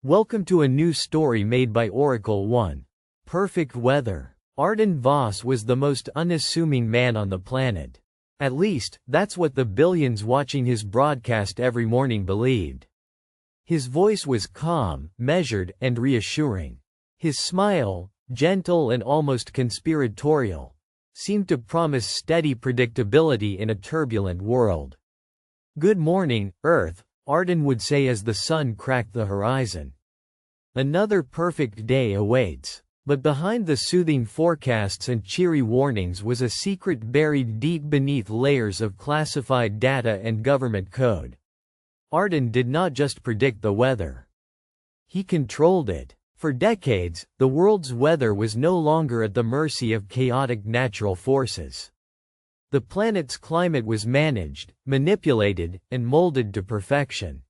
Welcome to a new story made by Oracle 1. Perfect weather. Arden Vos was the most unassuming man on the planet. At least, that's what the billions watching his broadcast every morning believed. His voice was calm, measured, and reassuring. His smile, gentle and almost conspiratorial, seemed to promise steady predictability in a turbulent world. "Good morning, Earth," Arden would say as the sun cracked the horizon. Another perfect day awaits. But behind the soothing forecasts and cheery warnings was a secret buried deep beneath layers of classified data and government code. Arden did not just predict the weather. He controlled it. For decades, the world's weather was no longer at the mercy of chaotic natural forces. The planet's climate was managed, manipulated, and molded to perfection.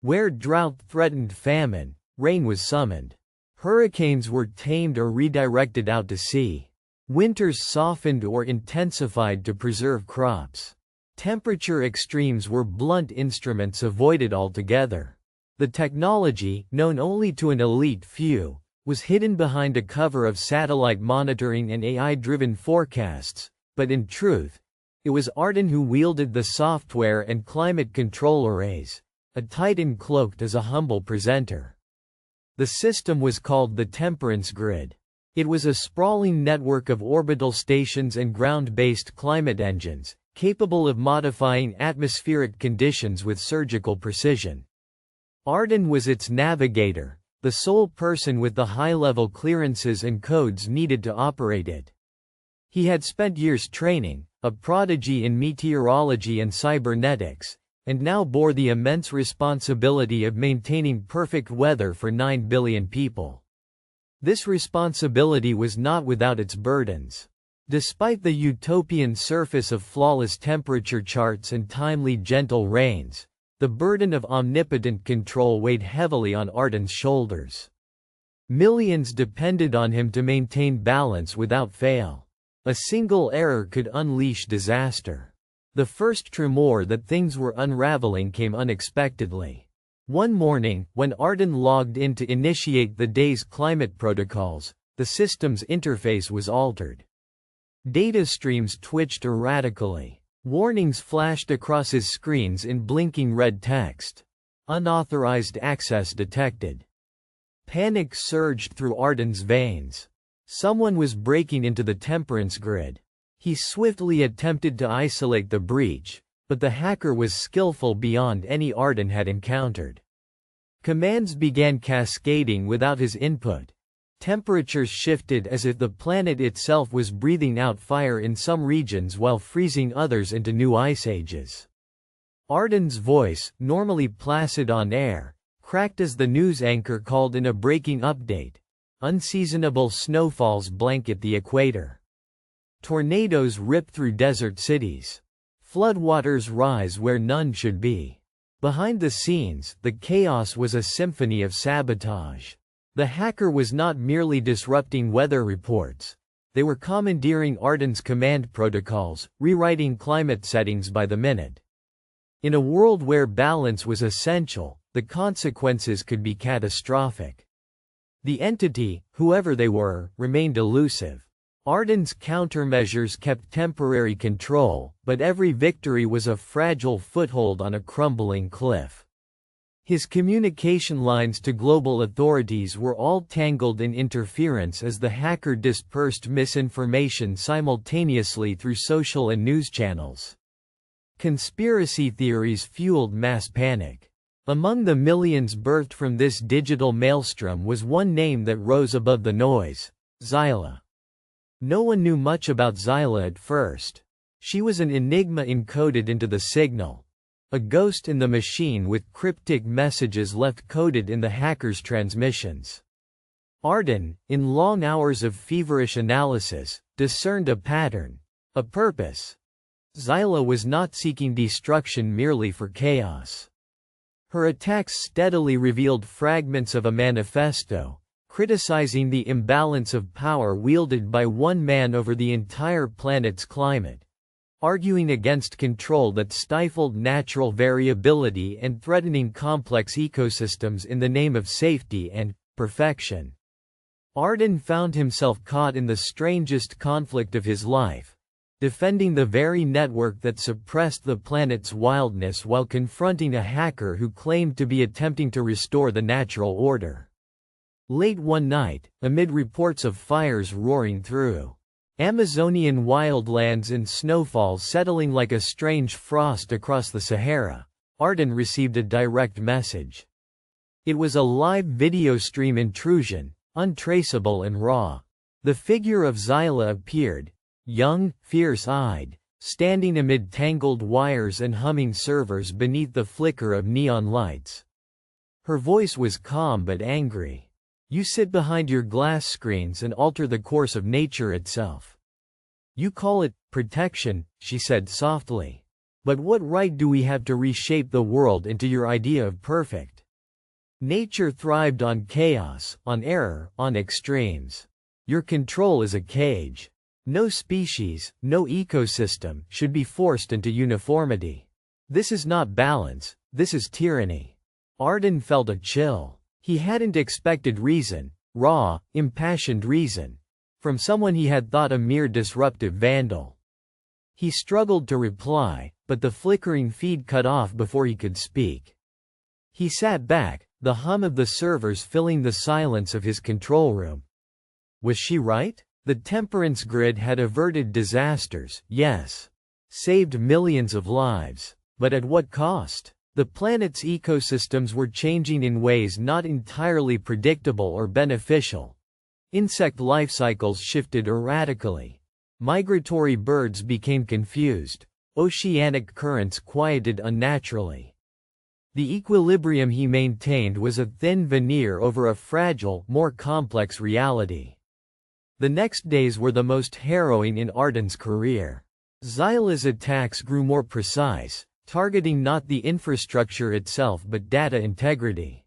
Where drought threatened famine, rain was summoned. Hurricanes were tamed or redirected out to sea. Winters softened or intensified to preserve crops. Temperature extremes were blunt instruments avoided altogether. The technology, known only to an elite few, was hidden behind a cover of satellite monitoring and AI-driven forecasts, but in truth, it was Arden who wielded the software and climate control arrays, a titan cloaked as a humble presenter. The system was called the Temperance Grid. It was a sprawling network of orbital stations and ground-based climate engines, capable of modifying atmospheric conditions with surgical precision. Arden was its navigator, the sole person with the high-level clearances and codes needed to operate it. He had spent years training, a prodigy in meteorology and cybernetics, and now bore the immense responsibility of maintaining perfect weather for 9 billion people. This responsibility was not without its burdens. Despite the utopian surface of flawless temperature charts and timely gentle rains, the burden of omnipotent control weighed heavily on Arden's shoulders. Millions depended on him to maintain balance without fail. A single error could unleash disaster. The first tremor that things were unraveling came unexpectedly. One morning, when Arden logged in to initiate the day's climate protocols, the system's interface was altered. Data streams twitched erratically. Warnings flashed across his screens in blinking red text. Unauthorized access detected. Panic surged through Arden's veins. Someone was breaking into the Temperance Grid. He swiftly attempted to isolate the breach, but the hacker was skillful beyond any Arden had encountered. Commands began cascading without his input. Temperatures shifted as if the planet itself was breathing out fire in some regions while freezing others into new ice ages. Arden's voice, normally placid on air, cracked as the news anchor called in a breaking update. Unseasonable snowfalls blanket the equator. Tornadoes rip through desert cities. Floodwaters rise where none should be. Behind the scenes, the chaos was a symphony of sabotage. The hacker was not merely disrupting weather reports. They were commandeering Arden's command protocols, rewriting climate settings by the minute. In a world where balance was essential, the consequences could be catastrophic. The entity, whoever they were, remained elusive. Arden's countermeasures kept temporary control, but every victory was a fragile foothold on a crumbling cliff. His communication lines to global authorities were all tangled in interference as the hacker dispersed misinformation simultaneously through social and news channels. Conspiracy theories fueled mass panic. Among the millions birthed from this digital maelstrom was one name that rose above the noise: Zyla. No one knew much about Zyla at first. She was an enigma encoded into the signal. A ghost in the machine with cryptic messages left coded in the hacker's transmissions. Arden, in long hours of feverish analysis, discerned a pattern, a purpose. Zyla was not seeking destruction merely for chaos. Her attacks steadily revealed fragments of a manifesto, criticizing the imbalance of power wielded by one man over the entire planet's climate. arguing against control that stifled natural variability and threatening complex ecosystems in the name of safety and perfection. Arden found himself caught in the strangest conflict of his life, defending the very network that suppressed the planet's wildness while confronting a hacker who claimed to be attempting to restore the natural order. Late one night, amid reports of fires roaring through Amazonian wildlands and snowfall settling like a strange frost across the Sahara, Arden received a direct message. It was a live video stream intrusion, untraceable and raw. The figure of Zyla appeared, young, fierce-eyed, standing amid tangled wires and humming servers beneath the flicker of neon lights. Her voice was calm but angry. "You sit behind your glass screens and alter the course of nature itself. You call it protection," she said softly. "But what right do we have to reshape the world into your idea of perfect? Nature thrived on chaos, on error, on extremes. Your control is a cage. No species, no ecosystem, should be forced into uniformity. This is not balance, this is tyranny." Arden felt a chill. He hadn't expected reason, raw, impassioned reason, from someone he had thought a mere disruptive vandal. He struggled to reply, but the flickering feed cut off before he could speak. He sat back, the hum of the servers filling the silence of his control room. Was she right? The temperance grid had averted disasters, yes. Saved millions of lives. But at what cost? The planet's ecosystems were changing in ways not entirely predictable or beneficial. Insect life cycles shifted erratically. Migratory birds became confused. Oceanic currents quieted unnaturally. The equilibrium he maintained was a thin veneer over a fragile, more complex reality. The next days were the most harrowing in Arden's career. Zyla's attacks grew more precise, targeting not the infrastructure itself but data integrity.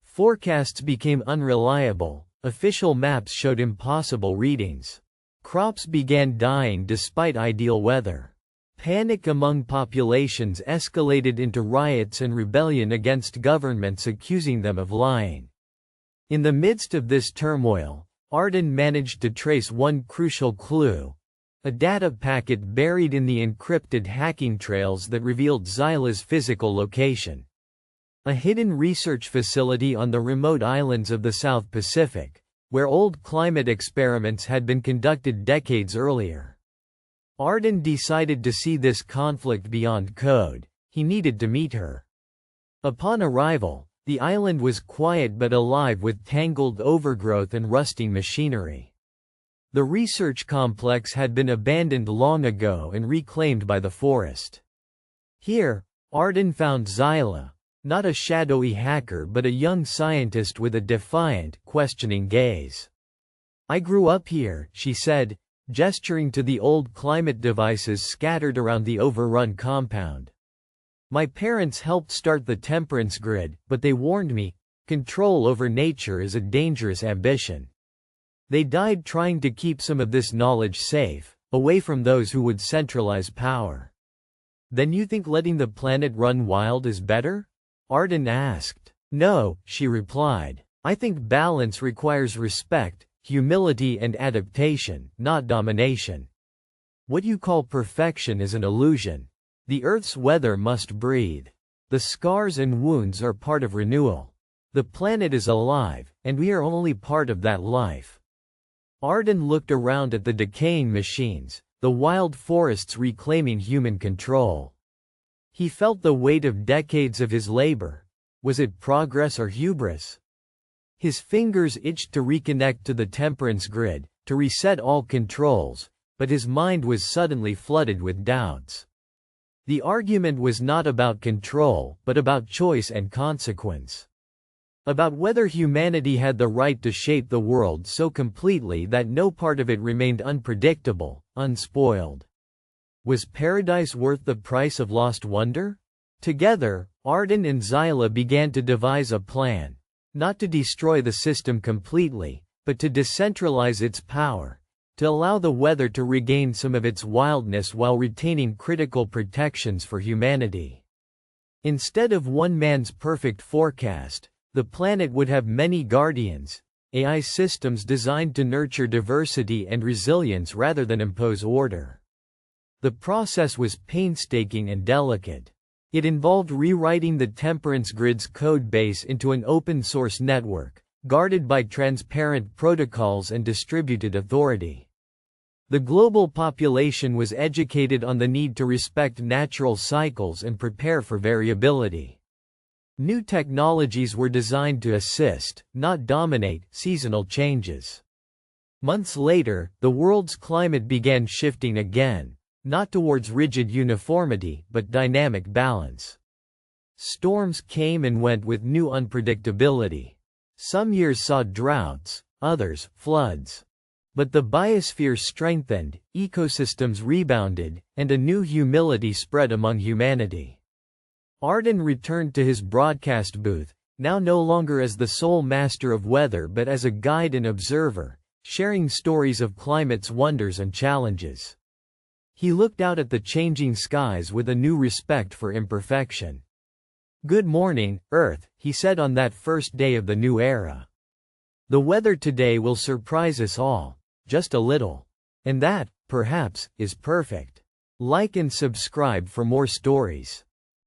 Forecasts became unreliable, official maps showed impossible readings. Crops began dying despite ideal weather. Panic among populations escalated into riots and rebellion against governments accusing them of lying. In the midst of this turmoil, Arden managed to trace one crucial clue. A data packet buried in the encrypted hacking trails that revealed Zyla's physical location. A hidden research facility on the remote islands of the South Pacific, where old climate experiments had been conducted decades earlier. Arden decided to see this conflict beyond code. He needed to meet her. Upon arrival, the island was quiet but alive with tangled overgrowth and rusting machinery. The research complex had been abandoned long ago and reclaimed by the forest. Here, Arden found Zyla, not a shadowy hacker but a young scientist with a defiant, questioning gaze. "I grew up here," she said, gesturing to the old climate devices scattered around the overrun compound. "My parents helped start the temperance grid, but they warned me, control over nature is a dangerous ambition. They died trying to keep some of this knowledge safe, away from those who would centralize power." "Then you think letting the planet run wild is better?" Arden asked. "No," she replied. "I think balance requires respect, humility and adaptation, not domination. What you call perfection is an illusion. The Earth's weather must breathe. The scars and wounds are part of renewal. The planet is alive, and we are only part of that life." Arden looked around at the decaying machines, the wild forests reclaiming human control. He felt the weight of decades of his labor. Was it progress or hubris? His fingers itched to reconnect to the temperance grid, to reset all controls, but his mind was suddenly flooded with doubts. The argument was not about control, but about choice and consequence. About whether humanity had the right to shape the world so completely that no part of it remained unpredictable, unspoiled. Was paradise worth the price of lost wonder? Together, Arden and Zyla began to devise a plan, not to destroy the system completely, but to decentralize its power, to allow the weather to regain some of its wildness while retaining critical protections for humanity. Instead of one man's perfect forecast, the planet would have many guardians, AI systems designed to nurture diversity and resilience rather than impose order. The process was painstaking and delicate. It involved rewriting the temperance grid's code base into an open-source network, guarded by transparent protocols and distributed authority. The global population was educated on the need to respect natural cycles and prepare for variability. New technologies were designed to assist, not dominate, seasonal changes. Months later, the world's climate began shifting again, not towards rigid uniformity but dynamic balance. Storms came and went with new unpredictability. Some years saw droughts, others, floods. But the biosphere strengthened, ecosystems rebounded, and a new humility spread among humanity. Arden returned to his broadcast booth, now no longer as the sole master of weather but as a guide and observer, sharing stories of climate's wonders and challenges. He looked out at the changing skies with a new respect for imperfection. "Good morning, Earth," he said on that first day of the new era. "The weather today will surprise us all, just a little. And that, perhaps, is perfect." Like and subscribe for more stories.